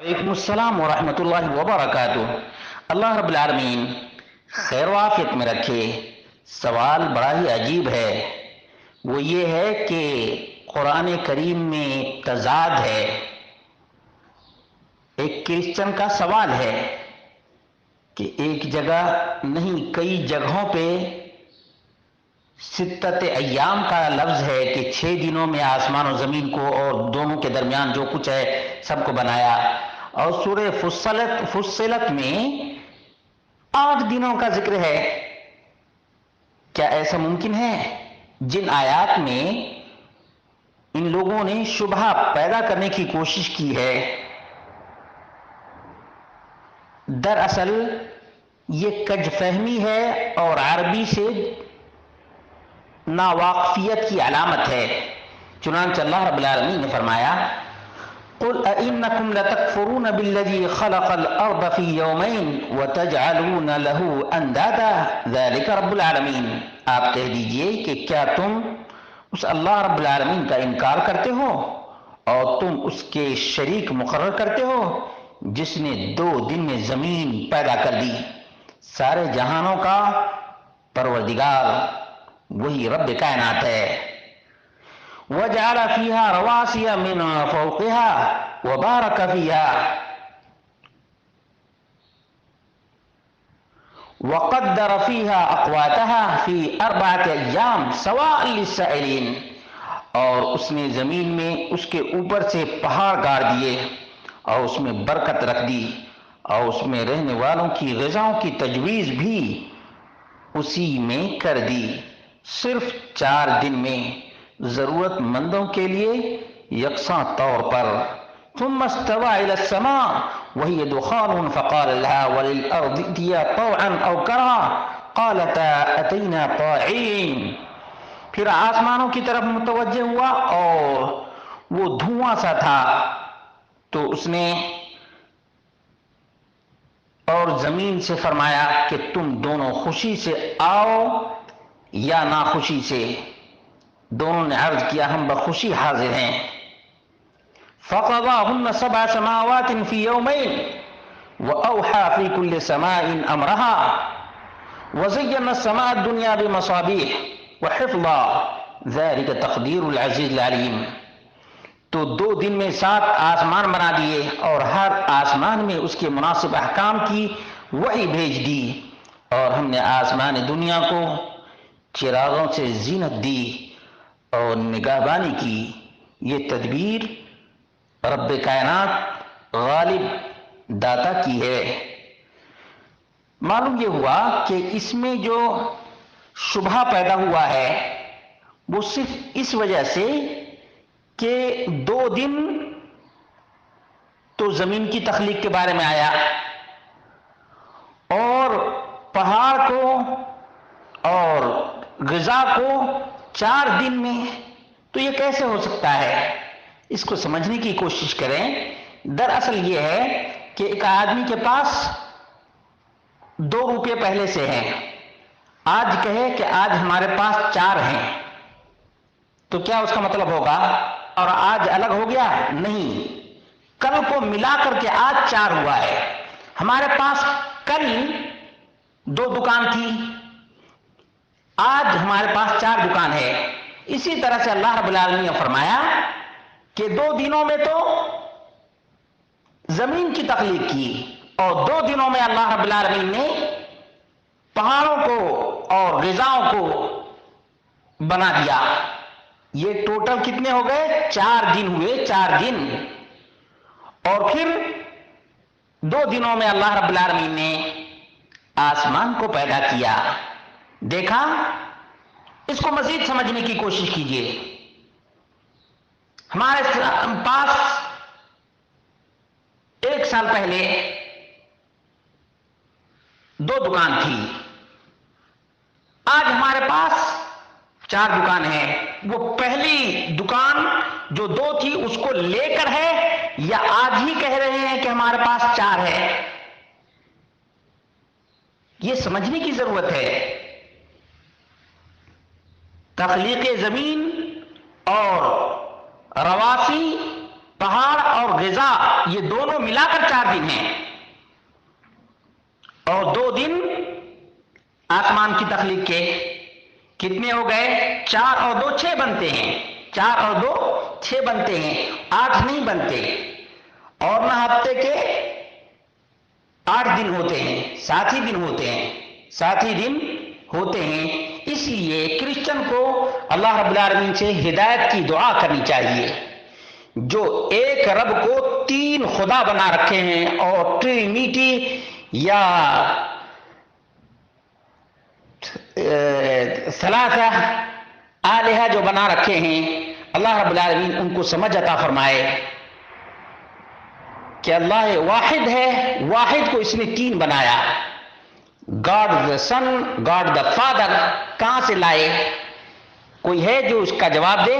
وعلیکم السلام ورحمۃ اللہ وبرکاتہ۔ اللہ رب العالمین خیر و عافیت میں رکھے۔ سوال بڑا ہی عجیب ہے، وہ یہ ہے کہ قرآن کریم میں تضاد ہے۔ ایک کرسچن کا سوال ہے کہ ایک جگہ نہیں کئی جگہوں پہ ستت ایام کا لفظ ہے کہ 6 دنوں میں آسمان و زمین کو اور دونوں کے درمیان جو کچھ ہے سب کو بنایا، اور سورہ فصلت میں 8 دنوں کا ذکر ہے۔ کیا ایسا ممکن ہے؟ جن آیات میں ان لوگوں نے شبہ پیدا کرنے کی کوشش کی ہے، دراصل یہ کج فہمی ہے اور عربی سے ناواقفیت کی علامت ہے۔ چنانچہ اللہ رب العالمین نے فرمایا قُلْ أَإِنَّكُمْ لَتَكْفُرُونَ بِالَّذِي خَلَقَ الْأَرْضَ فِي يَوْمَيْنِ وَتَجْعَلُونَ لَهُ أَنْدَادًا ذَلِكَ رَبُّ الْعَالَمِينَ۔ آپ کہہ دیجئے کہ کیا تم اس اللہ رب العالمین کا انکار کرتے ہو اور تم اس کے شریک مقرر کرتے ہو جس نے 2 دن میں زمین پیدا کر دی۔ سارے جہانوں کا پروردگار وہی رب کائنات ہے۔ وَجَعَلَ فِيهَا رَوَاسِيَ مِنْ فَوْقِهَا وَبَارَكَ فِيهَا وَقَدَّرَ فِيهَا أَقْوَاتَهَا فِي 4 أَيَّامٍ سَوَاءً لِلسَّائِلِينَ۔ اور اس نے زمین میں اس کے اوپر سے پہاڑ گاڑ دیے اور اس میں برکت رکھ دی اور اس میں رہنے والوں کی غذاؤں کی تجویز بھی اسی میں کر دی، صرف 4 دن میں ضرورت مندوں کے لیے یکساں طور پر۔ ثم استوى إلى السماء وهي دخان فقال لها وللأرض ائتيا طوعا أو كرها قالتا أتينا طاعين۔ پھر آسمانوں کی طرف متوجہ ہوا اور وہ دھواں سا تھا، تو اس نے اور زمین سے فرمایا کہ تم دونوں خوشی سے آؤ یا ناخوشی سے۔ دونوں نے عرض کیا ہم بخوشی حاضر ہیں۔ فَقَضَاهُنَّ 7 سَمَاوَاتٍ فِي يَوْمَيْنِ وَأَوْحَى فِي كُلِّ سَمَاءٍ أَمْرَهَا وَزَيَّنَّا السَّمَاءَ الدُّنْيَا بِمَصَابِيحَ وَحِفْظًا ذَلِكَ تَقْدِيرُ الْعَزِيزِ الْعَلِيمِ۔ تو 2 دن میں 7 آسمان بنا دیے اور ہر آسمان میں اس کے مناسب احکام کی وحی بھیج دی، اور ہم نے آسمان دنیا کو چراغوں سے زینت دی اور نگہبانی کی۔ یہ تدبیر رب کائنات غالب داتا کی ہے۔ معلوم یہ ہوا کہ اس میں جو شبہ پیدا ہوا ہے وہ صرف اس وجہ سے کہ 2 دن تو زمین کی تخلیق کے بارے میں آیا اور پہاڑ کو اور غذا کو 4 دن میں، تو یہ کیسے ہو سکتا ہے؟ اس کو سمجھنے کی کوشش کریں۔ دراصل یہ ہے کہ ایک آدمی کے پاس 2 روپے پہلے سے ہیں، آج کہے کہ آج ہمارے پاس 4 ہیں، تو کیا اس کا مطلب ہوگا اور آج الگ ہو گیا؟ نہیں، کل کو ملا کر کے آج 4 ہوا ہے۔ ہمارے پاس کل 2 دکان تھی، آج ہمارے پاس 4 دکان ہے۔ اسی طرح سے اللہ رب العالمین نے فرمایا کہ 2 دنوں میں تو زمین کی تخلیق کی اور 2 دنوں میں اللہ رب العالمین نے پہاڑوں کو اور غذاؤں کو بنا دیا۔ یہ ٹوٹل کتنے ہو گئے؟ 4 دن ہوئے، 4 دن۔ اور پھر 2 دنوں میں اللہ رب العالمین نے آسمان کو پیدا کیا۔ دیکھا؟ اس کو مزید سمجھنے کی کوشش کیجیے۔ ہمارے پاس 1 سال پہلے 2 دکان تھی، آج ہمارے پاس 4 دکان ہیں۔ وہ پہلی دکان جو 2 تھی اس کو لے کر ہے یا آج ہی کہہ رہے ہیں کہ ہمارے پاس 4 ہے؟ یہ سمجھنے کی ضرورت ہے۔ تخلیق زمین اور رواسی پہاڑ اور غذا یہ دونوں ملا کر 4 دن ہیں، اور 2 دن آسمان کی تخلیق کے، کتنے ہو گئے؟ 4 اور 2 6 بنتے ہیں، 4 اور 2 6 بنتے ہیں، 8 نہیں بنتے، اور نہ ہفتے کے 8 دن ہوتے ہیں، 7 ہی دن ہوتے ہیں، 7 ہی دن ہوتے ہیں۔ اس لیے کرسچن کو اللہ رب العالمین سے ہدایت کی دعا کرنی چاہیے، جو ایک رب کو 3 خدا بنا رکھے ہیں اور ٹرینیٹی یا ثلاثہ الہہ جو بنا رکھے ہیں، اللہ رب العالمین ان کو سمجھ عطا فرمائے کہ اللہ واحد ہے، واحد کو اس نے 3 بنایا۔ God the son, God the father کہاں سے لائے؟ کوئی ہے جو اس کا جواب دے؟